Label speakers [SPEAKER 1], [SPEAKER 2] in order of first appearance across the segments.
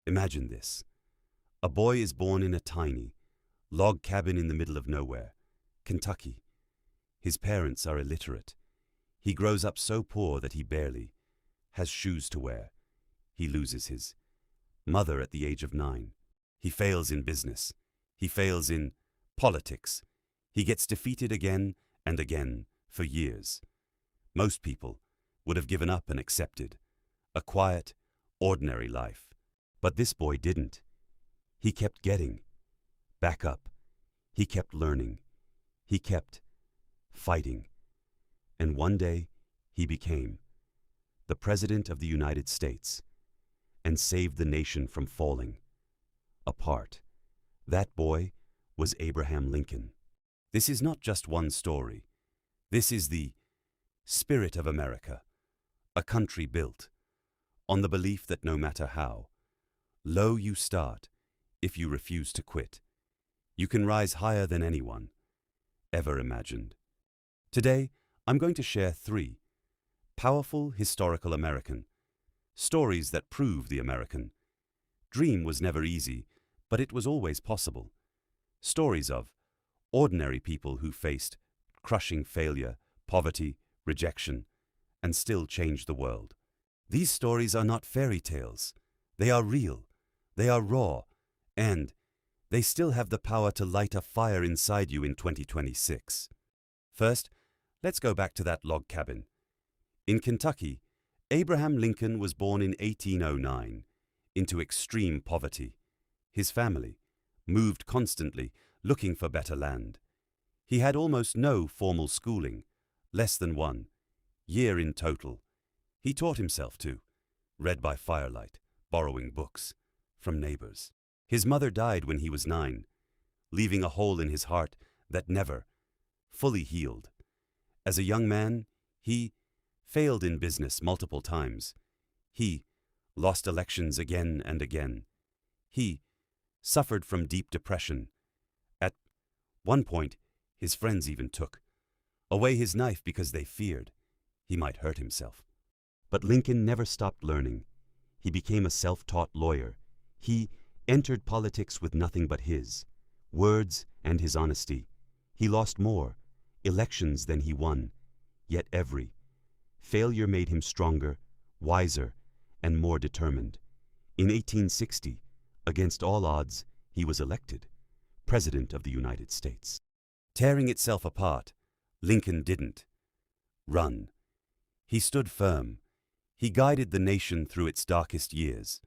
[SPEAKER 1] Imagine this. A boy is born in a tiny log cabin in the middle of nowhere, Kentucky. His parents are illiterate. He grows up so poor that he barely has shoes to wear. He loses his mother at the age of 9. He fails in business. He fails in politics. He gets defeated again and again for years. Most people would have given up and accepted a quiet, ordinary life. But this boy didn't. He kept getting back up. He kept learning. He kept fighting. And one day, he became the President of the United States and saved the nation from falling apart. That boy was Abraham Lincoln. This is not just one story. This is the spirit of America, a country built on the belief that no matter how low you start, if you refuse to quit, you can rise higher than anyone ever imagined. Today, I'm going to share 3 powerful historical American stories that prove the American dream was never easy, but it was always possible. Stories of ordinary people who faced crushing failure, poverty, rejection, and still changed the world. These stories are not fairy tales. They are real. They are raw. And they still have the power to light a fire inside you in 2026. First, let's go back to that log cabin. In Kentucky, Abraham Lincoln was born in 1809 into extreme poverty. His family moved constantly, looking for better land. He had almost no formal schooling, less than 1 year in total. He taught himself to read by firelight, borrowing books from neighbors. His mother died when he was 9, leaving a hole in his heart that never fully healed. As a young man, he failed in business multiple times. He lost elections again and again. He suffered from deep depression. At one point, his friends even took away his knife because they feared he might hurt himself. But Lincoln never stopped learning. He became a self-taught lawyer. He entered politics with nothing but his words and his honesty. He lost more elections than he won, yet every failure made him stronger, wiser, and more determined. In 1860, against all odds, he was elected President of the United States. Tearing itself apart, Lincoln didn't run. He stood firm. He guided the nation through its darkest years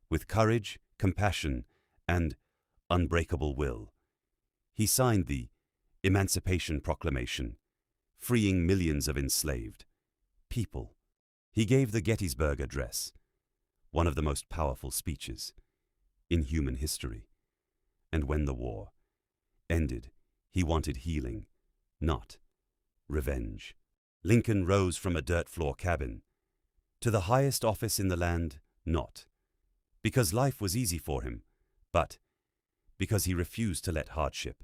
[SPEAKER 1] with courage, compassion, and unbreakable will. He signed the Emancipation Proclamation, freeing millions of enslaved people. He gave the Gettysburg Address, one of the most powerful speeches in human history. And when the war ended, he wanted healing, not revenge. Lincoln rose from a dirt floor cabin to the highest office in the land, not because life was easy for him, but because he refused to let hardship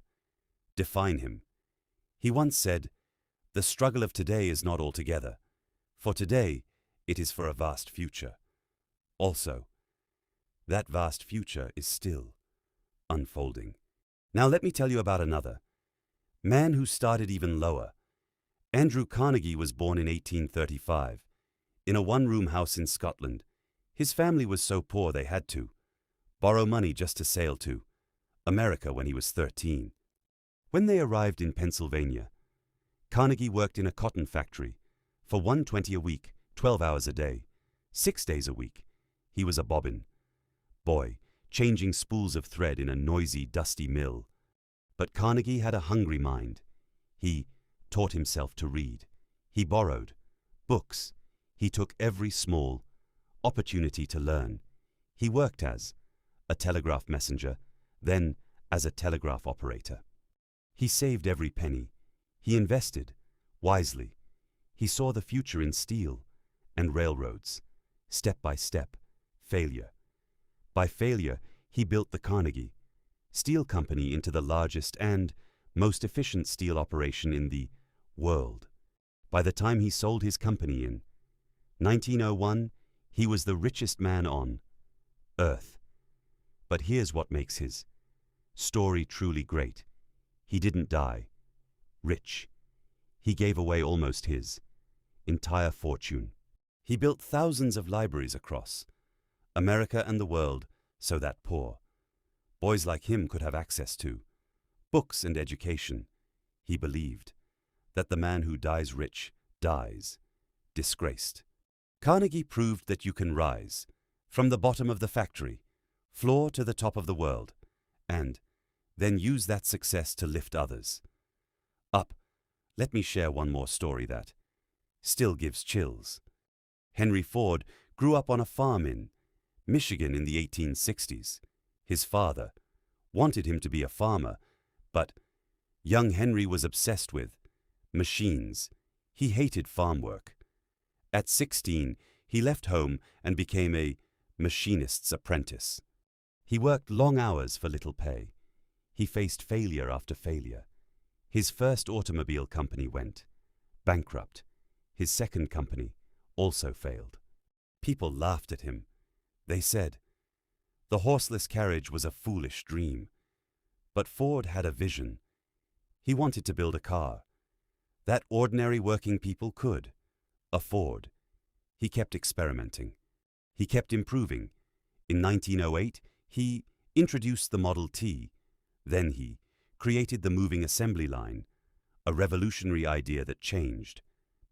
[SPEAKER 1] define him. He once said, "The struggle of today is not altogether for today, it is for a vast future." Also, that vast future is still unfolding. Now let me tell you about another man who started even lower. Andrew Carnegie was born in 1835 in a one-room house in Scotland. His family was so poor they had to borrow money just to sail to America when he was 13. When they arrived in Pennsylvania, Carnegie worked in a cotton factory for $1.20 a week, 12 hours a day, 6 days a week. He was a bobbin boy, changing spools of thread in a noisy, dusty mill. But Carnegie had a hungry mind. He taught himself to read. He borrowed books. He took every small opportunity to learn. He worked as a telegraph messenger, then as a telegraph operator. He saved every penny. He invested wisely. He saw the future in steel and railroads. Step by step, failure by failure, he built the Carnegie Steel Company into the largest and most efficient steel operation in the world. By the time he sold his company in 1901, he was the richest man on earth. But here's what makes his story truly great. He didn't die rich. He gave away almost his entire fortune. He built thousands of libraries across America and the world so that poor boys like him could have access to books and education. He believed that the man who dies rich dies disgraced. Carnegie proved that you can rise from the bottom of the factory floor to the top of the world, and then use that success to lift others up. Let me share one more story that still gives chills. Henry Ford grew up on a farm in Michigan in the 1860s. His father wanted him to be a farmer, but young Henry was obsessed with machines. He hated farm work. At 16, he left home and became a machinist's apprentice. He worked long hours for little pay. He faced failure after failure. His first automobile company went bankrupt. His second company also failed. People laughed at him. They said the horseless carriage was a foolish dream. But Ford had a vision. He wanted to build a car that ordinary working people could afford. He kept experimenting. He kept improving. In 1908, he introduced the Model T. Then he created the moving assembly line, a revolutionary idea that changed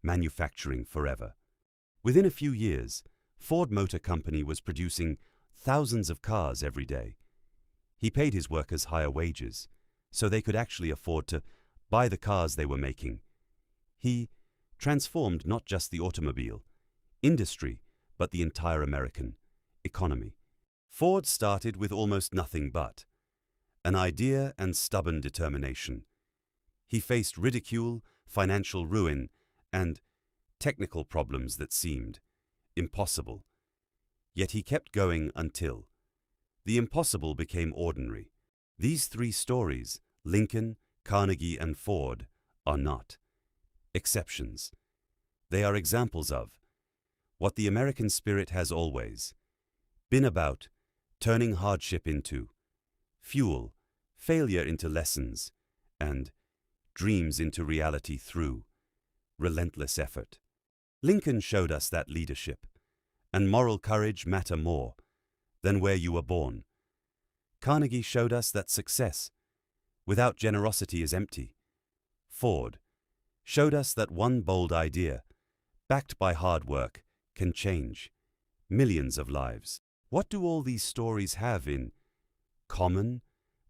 [SPEAKER 1] manufacturing forever. Within a few years, Ford Motor Company was producing thousands of cars every day. He paid his workers higher wages, so they could actually afford to buy the cars they were making. He transformed not just the automobile industry, but the entire American economy. Ford started with almost nothing but an idea and stubborn determination. He faced ridicule, financial ruin, and technical problems that seemed impossible. Yet he kept going until the impossible became ordinary. These three stories, Lincoln, Carnegie, and Ford, are not exceptions. They are examples of what the American spirit has always been about: turning hardship into fuel, failure into lessons, and dreams into reality through relentless effort. Lincoln showed us that leadership and moral courage matter more than where you were born. Carnegie showed us that success without generosity is empty. Ford showed us that one bold idea, backed by hard work, can change millions of lives. What do all these stories have in common?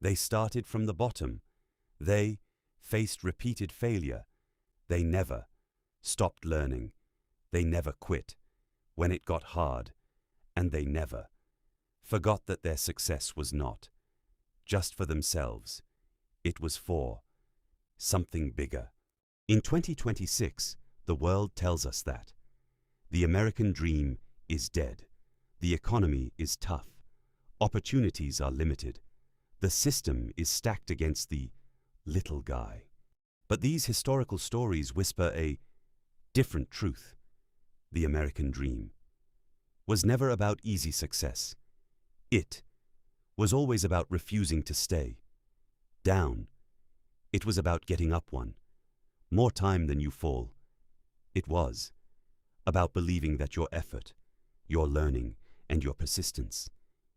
[SPEAKER 1] They started from the bottom. They faced repeated failure. They never stopped learning. They never quit when it got hard. And they never forgot that their success was not just for themselves. It was for something bigger. In 2026, the world tells us that the American dream is dead. The economy is tough. Opportunities are limited. The system is stacked against the little guy. But these historical stories whisper a different truth. The American dream was never about easy success. It was always about refusing to stay down. It was about getting up one more time than you fall. It was about believing that your effort, your learning, and your persistence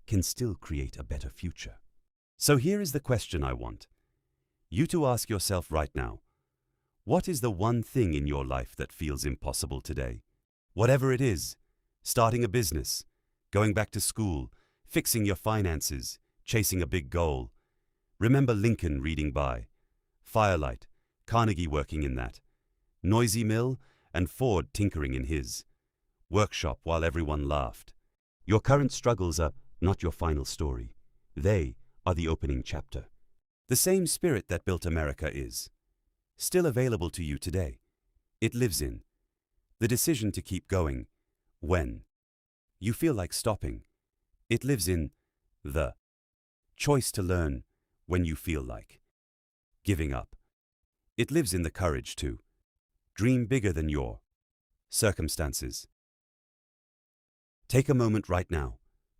[SPEAKER 1] can still create a better future. So here is the question I want you to ask yourself right now. What is the one thing in your life that feels impossible today? Whatever it is, starting a business, going back to school, fixing your finances, chasing a big goal. Remember Lincoln reading by Firelight, Carnegie working in that noisy mill, and Ford tinkering in his workshop while everyone laughed. Your current struggles are not your final story. They are the opening chapter. The same spirit that built America is still available to you today. It lives in the decision to keep going when you feel like stopping. It lives in the choice to learn when you feel like giving up. It lives in the courage to dream bigger than your circumstances. Take a moment right now.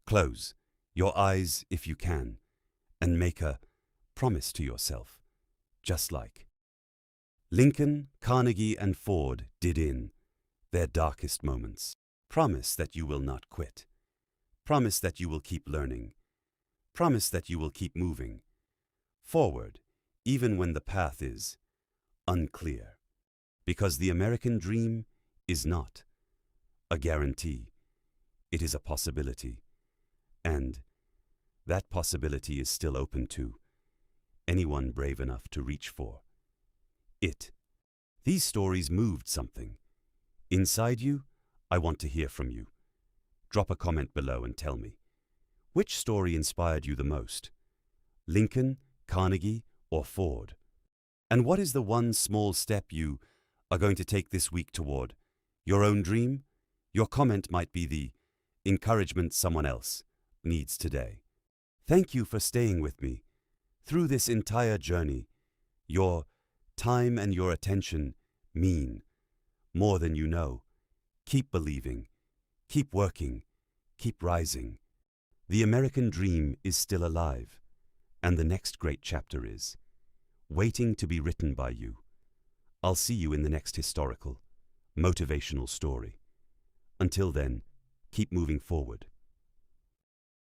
[SPEAKER 1] Close your eyes if you can, and make a promise to yourself, just like Lincoln, Carnegie, and Ford did in their darkest moments. Promise that you will not quit. Promise that you will keep learning. Promise that you will keep moving forward, even when the path is unclear. Because the American dream is not a guarantee. It is a possibility. And that possibility is still open to anyone brave enough to reach for it. These stories moved something inside you. I want to hear from you. Drop a comment below and tell me, which story inspired you the most? Lincoln, Carnegie, or Ford? And what is the one small step you are going to take this week toward your own dream? Your comment might be the encouragement someone else needs today. Thank you for staying with me through this entire journey. Your time and your attention mean more than you know. Keep believing, keep working, keep rising. The American dream is still alive, and the next great chapter is waiting to be written by you. I'll see you in the next historical, motivational story. Until then, keep moving forward.